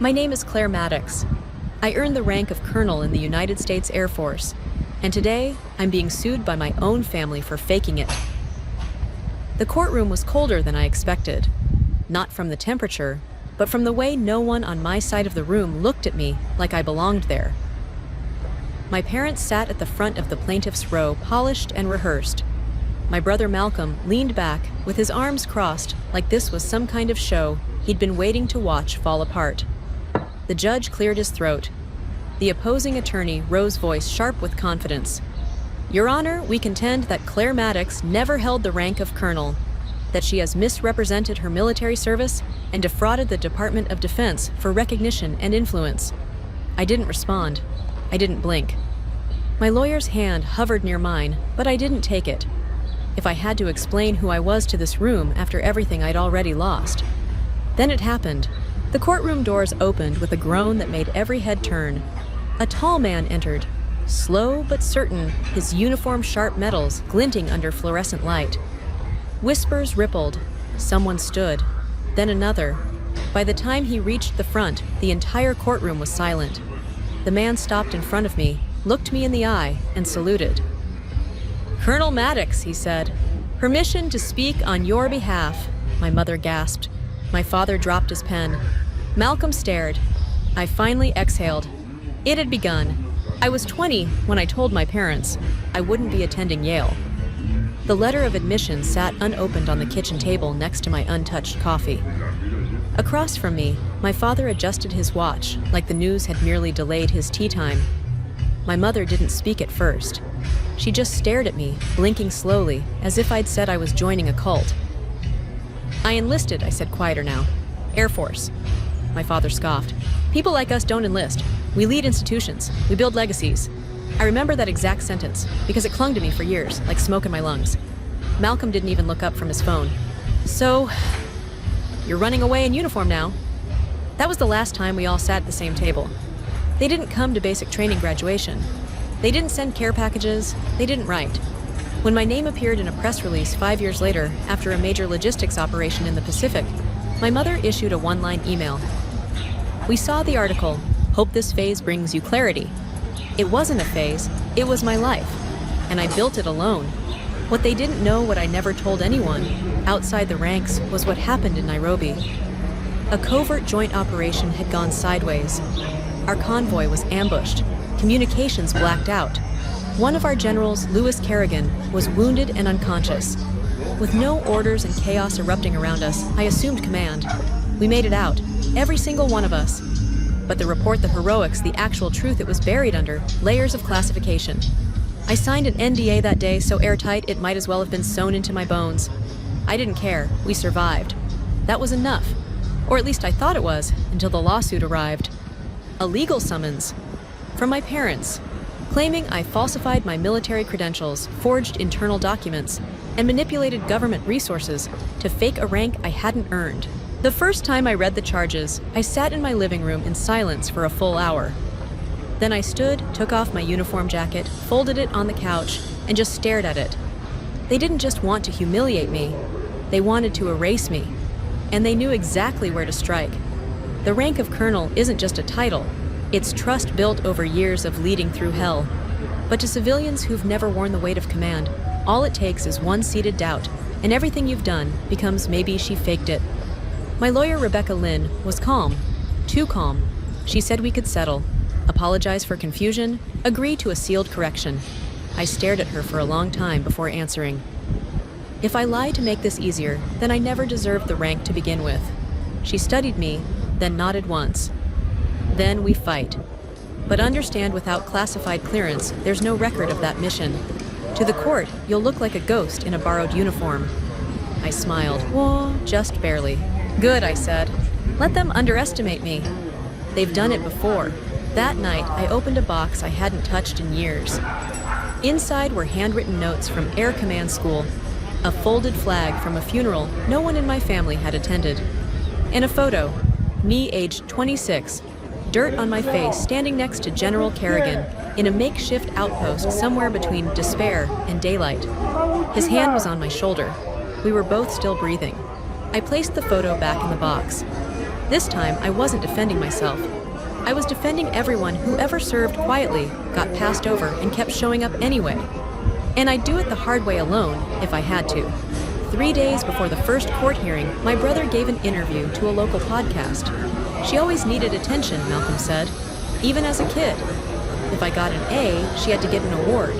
My name is Claire Maddox. I earned the rank of colonel in the United States Air Force, and today I'm being sued by my own family for faking it. The courtroom was colder than I expected, not from the temperature, but from the way no one on my side of the room looked at me like I belonged there. My parents sat at the front of the plaintiff's row, polished and rehearsed. My brother Malcolm leaned back with his arms crossed like this was some kind of show he'd been waiting to watch fall apart. The judge cleared his throat. The opposing attorney rose, voice sharp with confidence. Your Honor, we contend that Claire Maddox never held the rank of colonel, that she has misrepresented her military service and defrauded the Department of Defense for recognition and influence. I didn't respond. I didn't blink. My lawyer's hand hovered near mine, but I didn't take it. If I had to explain who I was to this room after everything I'd already lost. Then it happened. The courtroom doors opened with a groan that made every head turn. A tall man entered, slow but certain, his uniform sharp metals glinting under fluorescent light. Whispers rippled. Someone stood, then another. By the time he reached the front, the entire courtroom was silent. The man stopped in front of me, looked me in the eye, and saluted. Colonel Maddox, he said. Permission to speak on your behalf, my mother gasped. My father dropped his pen. Malcolm stared. I finally exhaled. It had begun. I was 20 when I told my parents I wouldn't be attending Yale. The letter of admission sat unopened on the kitchen table next to my untouched coffee. Across from me, my father adjusted his watch like the news had merely delayed his tea time. My mother didn't speak at first. She just stared at me, blinking slowly, as if I'd said I was joining a cult. I enlisted, I said quieter now. Air Force. My father scoffed. People like us don't enlist. We lead institutions. We build legacies. I remember that exact sentence, because it clung to me for years, like smoke in my lungs. Malcolm didn't even look up from his phone. So, you're running away in uniform now. That was the last time we all sat at the same table. They didn't come to basic training graduation. They didn't send care packages. They didn't write. When my name appeared in a press release 5 years later, after a major logistics operation in the Pacific, my mother issued a one-line email. We saw the article, hope this phase brings you clarity. It wasn't a phase, it was my life, and I built it alone. What they didn't know, what I never told anyone, outside the ranks, was what happened in Nairobi. A covert joint operation had gone sideways. Our convoy was ambushed, communications blacked out. One of our generals, Lewis Kerrigan, was wounded and unconscious. With no orders and chaos erupting around us, I assumed command. We made it out, every single one of us. But the report, the heroics, the actual truth it was buried under, layers of classification. I signed an NDA that day so airtight it might as well have been sewn into my bones. I didn't care, we survived. That was enough. Or at least I thought it was, until the lawsuit arrived. A legal summons. From my parents, claiming I falsified my military credentials, forged internal documents, and manipulated government resources to fake a rank I hadn't earned. The first time I read the charges, I sat in my living room in silence for a full hour. Then I stood, took off my uniform jacket, folded it on the couch, and just stared at it. They didn't just want to humiliate me, they wanted to erase me. And they knew exactly where to strike. The rank of colonel isn't just a title, it's trust built over years of leading through hell. But to civilians who've never worn the weight of command, all it takes is one seated doubt, and everything you've done becomes maybe she faked it. My lawyer, Rebecca Lynn, was calm. Too calm. She said we could settle, apologize for confusion, agree to a sealed correction. I stared at her for a long time before answering. If I lied to make this easier, then I never deserved the rank to begin with. She studied me, then nodded once. Then we fight. But understand, without classified clearance, there's no record of that mission. To the court, you'll look like a ghost in a borrowed uniform. I smiled. Whoa, just barely. Good, I said. Let them underestimate me. They've done it before. That night, I opened a box I hadn't touched in years. Inside were handwritten notes from Air Command School, a folded flag from a funeral no one in my family had attended, and a photo, me aged 26, dirt on my face standing next to General Kerrigan in a makeshift outpost somewhere between despair and daylight. His hand was on my shoulder. We were both still breathing. I placed the photo back in the box. This time, I wasn't defending myself. I was defending everyone who ever served quietly, got passed over, and kept showing up anyway. And I'd do it the hard way alone, if I had to. 3 days before the first court hearing, my brother gave an interview to a local podcast. She always needed attention, Malcolm said, even as a kid. If I got an A, she had to get an award.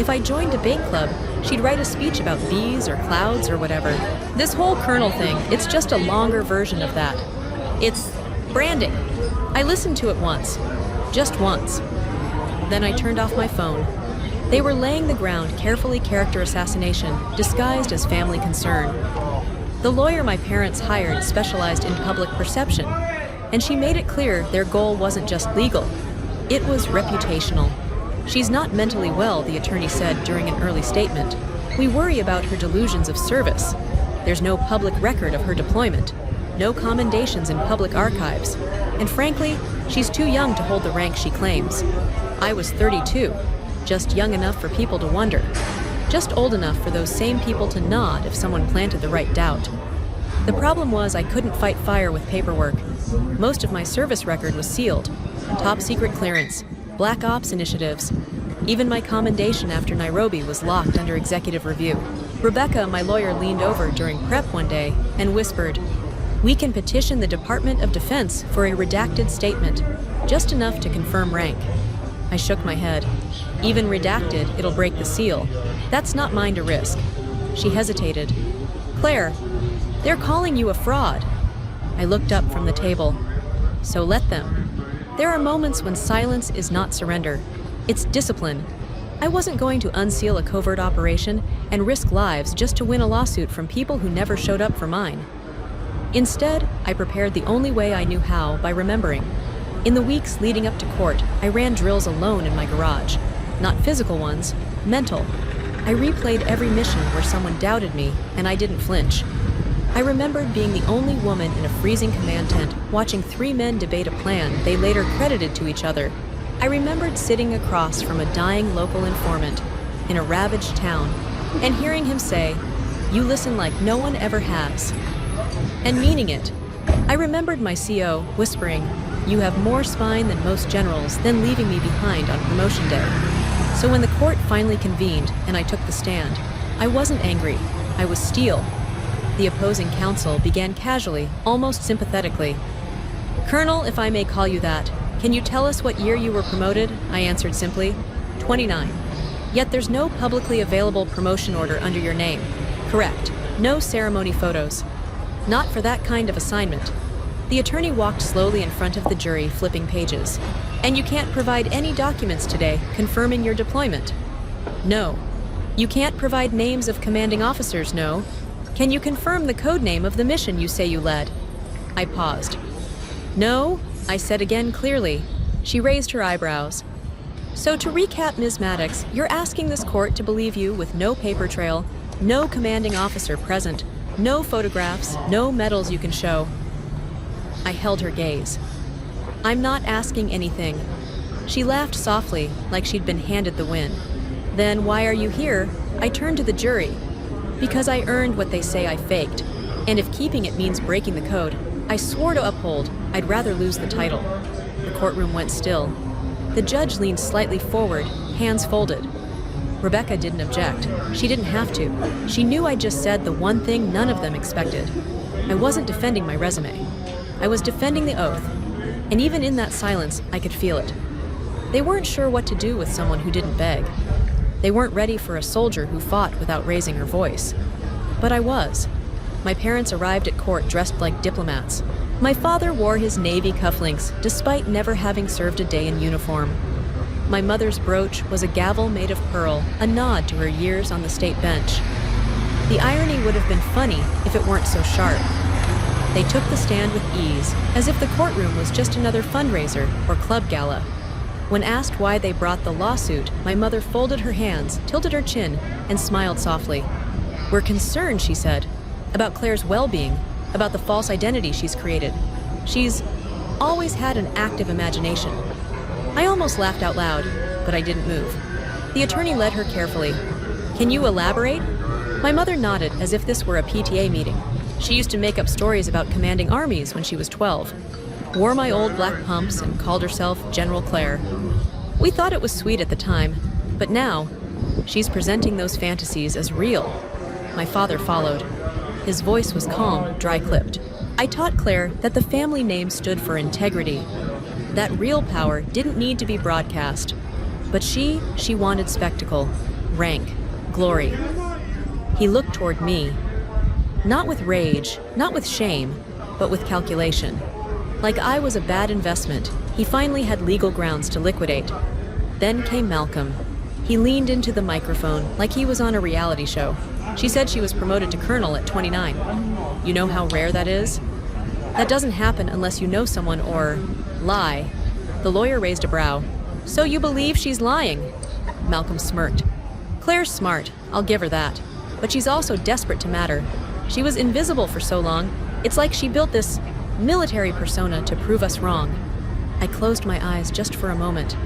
If I joined debate club, she'd write a speech about bees or clouds or whatever. This whole Colonel thing, it's just a longer version of that. It's branding. I listened to it once. Just once. Then I turned off my phone. They were laying the ground carefully character assassination, disguised as family concern. The lawyer my parents hired specialized in public perception, and she made it clear their goal wasn't just legal. It was reputational. She's not mentally well, the attorney said during an early statement. We worry about her delusions of service. There's no public record of her deployment, no commendations in public archives, and frankly, she's too young to hold the rank she claims. I was 32, just young enough for people to wonder, just old enough for those same people to nod if someone planted the right doubt. The problem was I couldn't fight fire with paperwork. Most of my service record was sealed, top secret clearance, black ops initiatives. Even my commendation after Nairobi was locked under executive review. Rebecca, my lawyer, leaned over during prep one day and whispered, "We can petition the Department of Defense for a redacted statement, just enough to confirm rank." I shook my head. Even redacted, it'll break the seal. That's not mine to risk. She hesitated. "Claire, they're calling you a fraud." I looked up from the table. So let them. There are moments when silence is not surrender. It's discipline. I wasn't going to unseal a covert operation and risk lives just to win a lawsuit from people who never showed up for mine. Instead, I prepared the only way I knew how, by remembering. In the weeks leading up to court, I ran drills alone in my garage. Not physical ones, mental. I replayed every mission where someone doubted me, and I didn't flinch. I remembered being the only woman in a freezing command tent, watching 3 men debate a plan they later credited to each other. I remembered sitting across from a dying local informant in a ravaged town and hearing him say, "You listen like no one ever has," and meaning it. I remembered my CO whispering, "You have more spine than most generals," then leaving me behind on promotion day. So when the court finally convened and I took the stand, I wasn't angry. I was steel. The opposing counsel began casually, almost sympathetically. "Colonel, if I may call you that, can you tell us what year you were promoted?" I answered simply. 29. "Yet there's no publicly available promotion order under your name." "Correct. No ceremony photos." "Not for that kind of assignment." The attorney walked slowly in front of the jury, flipping pages. "And you can't provide any documents today confirming your deployment?" "No." "You can't provide names of commanding officers, no?" "Can you confirm the code name of the mission you say you led?" I paused. "No," I said again clearly. She raised her eyebrows. "So to recap, Ms. Maddox, you're asking this court to believe you with no paper trail, no commanding officer present, no photographs, no medals you can show." I held her gaze. "I'm not asking anything." She laughed softly, like she'd been handed the win. "Then why are you here?" I turned to the jury. "Because I earned what they say I faked. And if keeping it means breaking the code, I swore to uphold. I'd rather lose the title." The courtroom went still. The judge leaned slightly forward, hands folded. Rebecca didn't object. She didn't have to. She knew I'd just said the one thing none of them expected. I wasn't defending my resume. I was defending the oath. And even in that silence, I could feel it. They weren't sure what to do with someone who didn't beg. They weren't ready for a soldier who fought without raising her voice. But I was. My parents arrived at court dressed like diplomats. My father wore his Navy cufflinks, despite never having served a day in uniform. My mother's brooch was a gavel made of pearl, a nod to her years on the state bench. The irony would have been funny if it weren't so sharp. They took the stand with ease, as if the courtroom was just another fundraiser or club gala. When asked why they brought the lawsuit, my mother folded her hands, tilted her chin, and smiled softly. "We're concerned," she said, "about Claire's well-being, about the false identity she's created. She's always had an active imagination." I almost laughed out loud, but I didn't move. The attorney led her carefully. "Can you elaborate?" My mother nodded as if this were a PTA meeting. She used to make up stories about commanding armies when she was 12, wore my old black pumps, and called herself General Claire. We thought it was sweet at the time, but now, she's presenting those fantasies as real. My father followed. His voice was calm, dry-clipped. I taught Claire that the family name stood for integrity, that real power didn't need to be broadcast. But she wanted spectacle, rank, glory. He looked toward me, not with rage, not with shame, but with calculation. Like I was a bad investment, he finally had legal grounds to liquidate. Then came Malcolm. He leaned into the microphone like he was on a reality show. She said she was promoted to colonel at 29. You know how rare that is? That doesn't happen unless you know someone or lie. The lawyer raised a brow. So you believe she's lying? Malcolm smirked. Claire's smart, I'll give her that. But she's also desperate to matter. She was invisible for so long, it's like she built this military persona to prove us wrong. I closed my eyes just for a moment.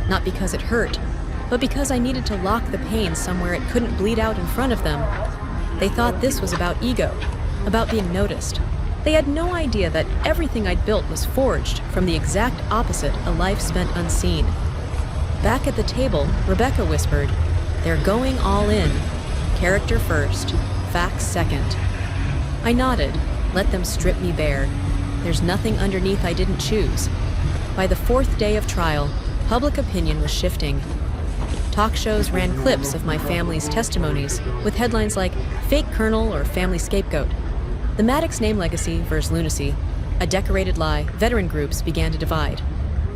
Not because it hurt, but because I needed to lock the pain somewhere it couldn't bleed out in front of them. They thought this was about ego, about being noticed. They had no idea that everything I'd built was forged from the exact opposite, a life spent unseen. Back at the table, Rebecca whispered, "They're going all in. Character first, facts second." I nodded, let them strip me bare. There's nothing underneath I didn't choose. By the 4th day of trial, public opinion was shifting. Talk shows ran clips of my family's testimonies with headlines like "Fake Colonel" or "Family Scapegoat." The Maddox name legacy versus lunacy, a decorated lie, veteran groups began to divide.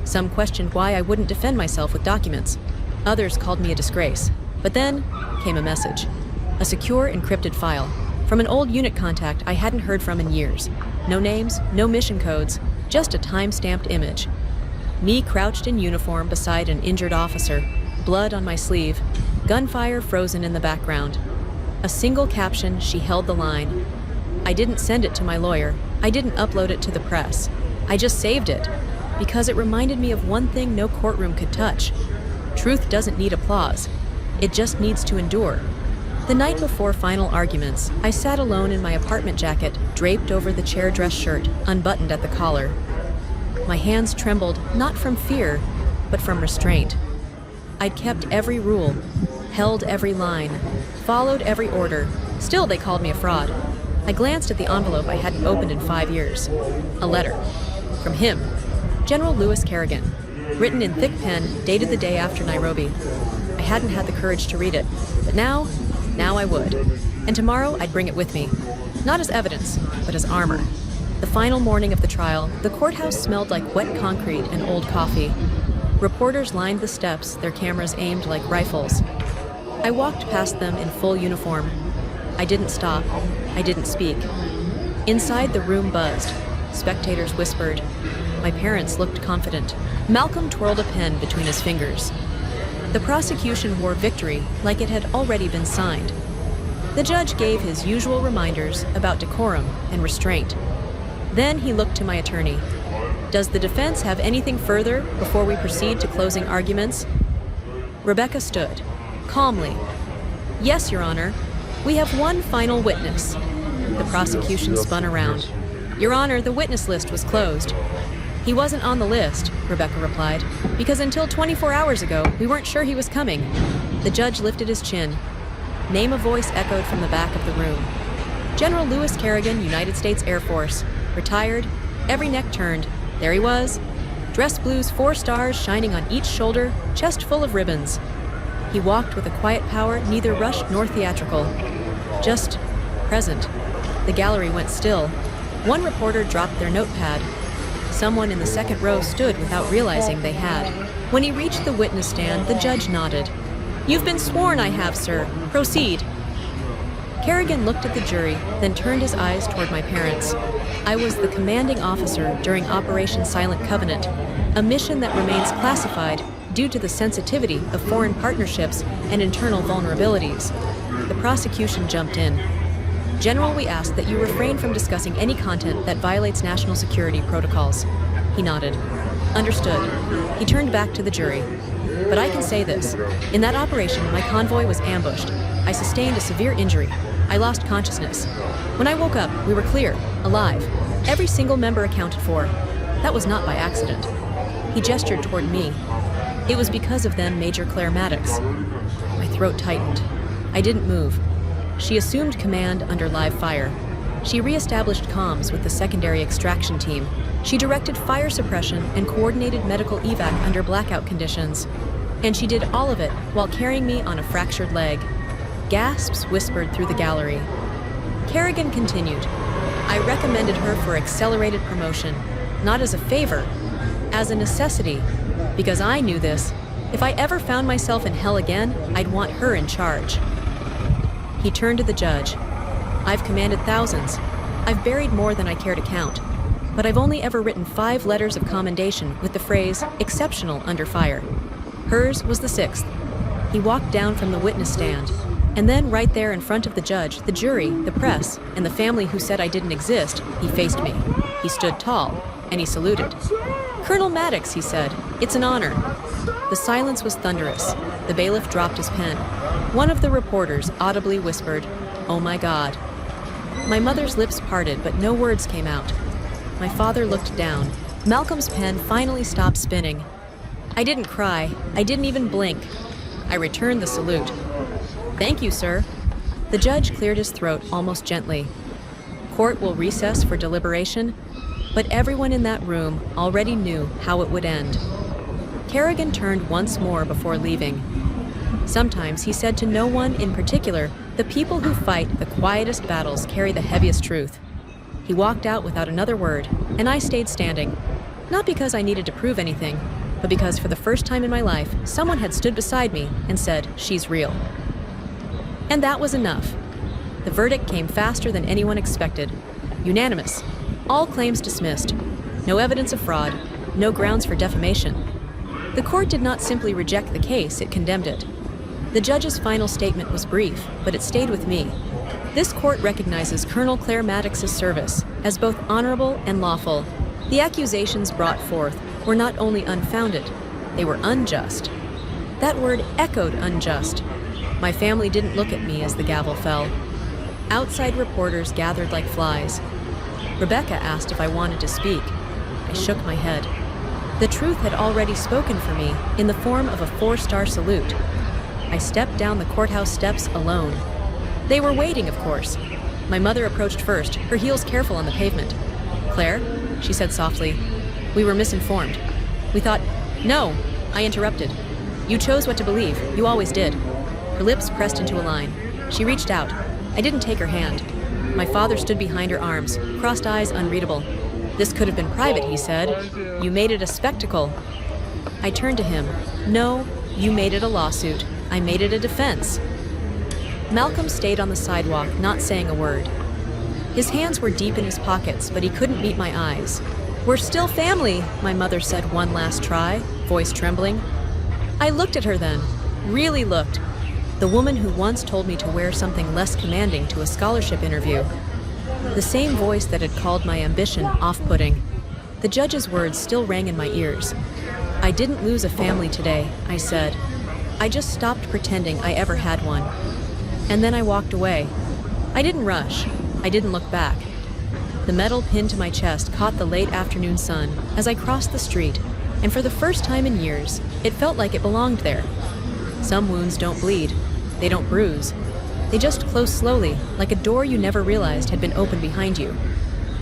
Some questioned why I wouldn't defend myself with documents. Others called me a disgrace. But then came a message. A secure, encrypted file from an old unit contact I hadn't heard from in years. No names, no mission codes, just a time-stamped image. Me crouched in uniform beside an injured officer, blood on my sleeve, gunfire frozen in the background. A single caption, she held the line. I didn't send it to my lawyer. I didn't upload it to the press. I just saved it, because it reminded me of one thing no courtroom could touch. Truth doesn't need applause. It just needs to endure. The night before final arguments, I sat alone in my apartment jacket, draped over the chair dress shirt, unbuttoned at the collar. My hands trembled, not from fear, but from restraint. I'd kept every rule, held every line, followed every order. Still, they called me a fraud. I glanced at the envelope I hadn't opened in 5 years. A letter. From him. General Lewis Kerrigan. Written in thick pen, dated the day after Nairobi. I hadn't had the courage to read it, but now I would. And tomorrow I'd bring it with me. Not as evidence, but as armor. The final morning of the trial, the courthouse smelled like wet concrete and old coffee. Reporters lined the steps, their cameras aimed like rifles. I walked past them in full uniform. I didn't stop. I didn't speak. Inside, the room buzzed. Spectators whispered. My parents looked confident. Malcolm twirled a pen between his fingers. The prosecution wore victory like it had already been signed. The judge gave his usual reminders about decorum and restraint. Then he looked to my attorney. Does the defense have anything further before we proceed to closing arguments? Rebecca stood, calmly. Yes, Your Honor. We have one final witness. The prosecution spun around. Your Honor, the witness list was closed. He wasn't on the list, Rebecca replied, because until 24 hours ago, we weren't sure he was coming. The judge lifted his chin. Name of voice echoed from the back of the room. General Lewis Kerrigan, United States Air Force. Retired, every neck turned. There he was. Dress blues, 4 stars shining on each shoulder, chest full of ribbons. He walked with a quiet power, neither rushed nor theatrical. Just present. The gallery went still. One reporter dropped their notepad. Someone in the second row stood without realizing they had. When he reached the witness stand, the judge nodded. You've been sworn, I have, sir. Proceed. Kerrigan looked at the jury, then turned his eyes toward my parents. I was the commanding officer during Operation Silent Covenant, a mission that remains classified due to the sensitivity of foreign partnerships and internal vulnerabilities. The prosecution jumped in. General, we ask that you refrain from discussing any content that violates national security protocols. He nodded. Understood. He turned back to the jury. But I can say this. In that operation, my convoy was ambushed. I sustained a severe injury. I lost consciousness. When I woke up, we were clear, alive. Every single member accounted for. That was not by accident. He gestured toward me. It was because of then Major Claire Maddox. My throat tightened. I didn't move. She assumed command under live fire. She re-established comms with the secondary extraction team. She directed fire suppression and coordinated medical evac under blackout conditions. And she did all of it while carrying me on a fractured leg. Gasps whispered through the gallery. Kerrigan continued. I recommended her for accelerated promotion, not as a favor, as a necessity, because I knew this. If I ever found myself in hell again, I'd want her in charge. He turned to the judge. I've commanded thousands. I've buried more than I care to count. But I've only ever written 5 letters of commendation with the phrase, exceptional under fire. Hers was the 6th. He walked down from the witness stand, and then right there in front of the judge, the jury, the press, and the family who said I didn't exist, he faced me. He stood tall, and he saluted. Colonel Maddox, he said, it's an honor. The silence was thunderous. The bailiff dropped his pen. One of the reporters audibly whispered, "Oh my God." My mother's lips parted, but no words came out. My father looked down. Malcolm's pen finally stopped spinning. I didn't cry. I didn't even blink. I returned the salute. Thank you, sir. The judge cleared his throat almost gently. Court will recess for deliberation, but everyone in that room already knew how it would end. Kerrigan turned once more before leaving. Sometimes he said to no one in particular, the people who fight the quietest battles carry the heaviest truth. He walked out without another word, and I stayed standing. Not because I needed to prove anything, but because for the first time in my life, someone had stood beside me and said, she's real. And that was enough. The verdict came faster than anyone expected. Unanimous. All claims dismissed. No evidence of fraud. No grounds for defamation. The court did not simply reject the case, it condemned it. The judge's final statement was brief, but it stayed with me. This court recognizes Colonel Claire Maddox's service as both honorable and lawful. The accusations brought forth were not only unfounded, they were unjust. That word echoed unjust. My family didn't look at me as the gavel fell. Outside reporters gathered like flies. Rebecca asked if I wanted to speak. I shook my head. The truth had already spoken for me in the form of a 4-star salute. I stepped down the courthouse steps alone. They were waiting, of course. My mother approached first, her heels careful on the pavement. Claire, she said softly, we were misinformed. We thought, no, I interrupted. You chose what to believe, you always did. Her lips pressed into a line. She reached out. I didn't take her hand. My father stood behind her arms, crossed eyes unreadable. This could have been private, he said. You made it a spectacle. I turned to him. No, you made it a lawsuit. I made it a defense. Malcolm stayed on the sidewalk, not saying a word. His hands were deep in his pockets, but he couldn't meet my eyes. We're still family, my mother said one last try, voice trembling. I looked at her then, really looked. The woman who once told me to wear something less commanding to a scholarship interview. The same voice that had called my ambition off-putting. The judge's words still rang in my ears. I didn't lose a family today, I said. I just stopped pretending I ever had one. And then I walked away. I didn't rush. I didn't look back. The metal pinned to my chest caught the late afternoon sun as I crossed the street, and for the first time in years, it felt like it belonged there. Some wounds don't bleed. They don't bruise. They just close slowly, like a door you never realized had been opened behind you.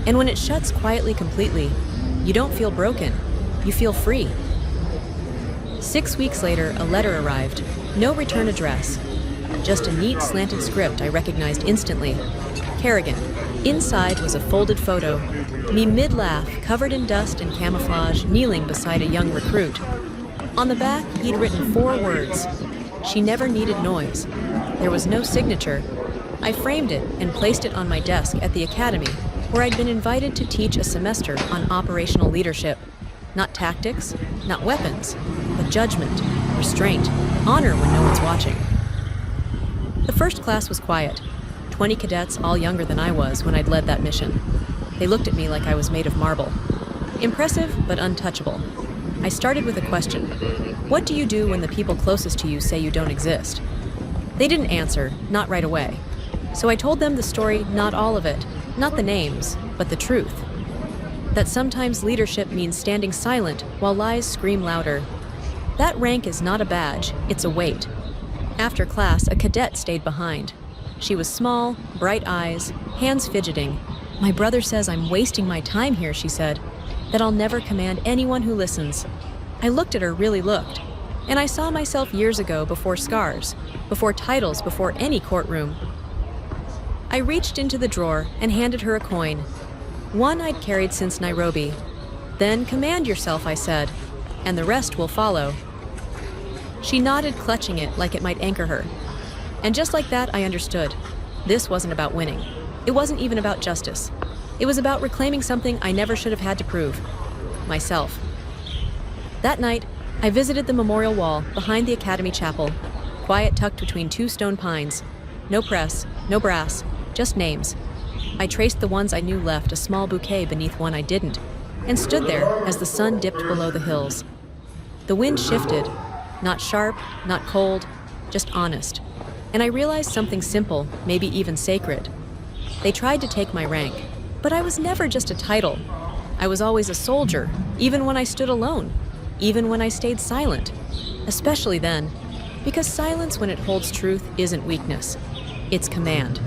And when it shuts quietly completely, you don't feel broken. You feel free. 6 weeks later, a letter arrived. No return address. Just a neat slanted script I recognized instantly. Kerrigan. Inside was a folded photo. Me mid-laugh, covered in dust and camouflage, kneeling beside a young recruit. On the back, he'd written 4 words. She never needed noise. There was no signature. I framed it and placed it on my desk at the academy, where I'd been invited to teach a semester on operational leadership. Not tactics, not weapons, but judgment, restraint, honor when no one's watching. The first class was quiet. 20 cadets, all younger than I was when I'd led that mission. They looked at me like I was made of marble. Impressive, but untouchable. I started with a question. What do you do when the people closest to you say you don't exist? They didn't answer, not right away. So I told them the story, not all of it, not the names, but the truth. That sometimes leadership means standing silent while lies scream louder. That rank is not a badge, it's a weight. After class, a cadet stayed behind. She was small, bright eyes, hands fidgeting. My brother says I'm wasting my time here, she said, that I'll never command anyone who listens. I looked at her, really looked, and I saw myself years ago before scars, before titles, before any courtroom. I reached into the drawer and handed her a coin, one I'd carried since Nairobi. Then command yourself, I said, and the rest will follow. She nodded, clutching it like it might anchor her. And just like that, I understood. This wasn't about winning. It wasn't even about justice. It was about reclaiming something I never should have had to prove. Myself. That night, I visited the memorial wall behind the Academy Chapel, quiet tucked between two stone pines. No press, no brass, just names. I traced the ones I knew left a small bouquet beneath one I didn't, and stood there as the sun dipped below the hills. The wind shifted, not sharp, not cold, just honest. And I realized something simple, maybe even sacred. They tried to take my rank, but I was never just a title. I was always a soldier, even when I stood alone, even when I stayed silent, especially then, because silence when it holds truth isn't weakness, it's command.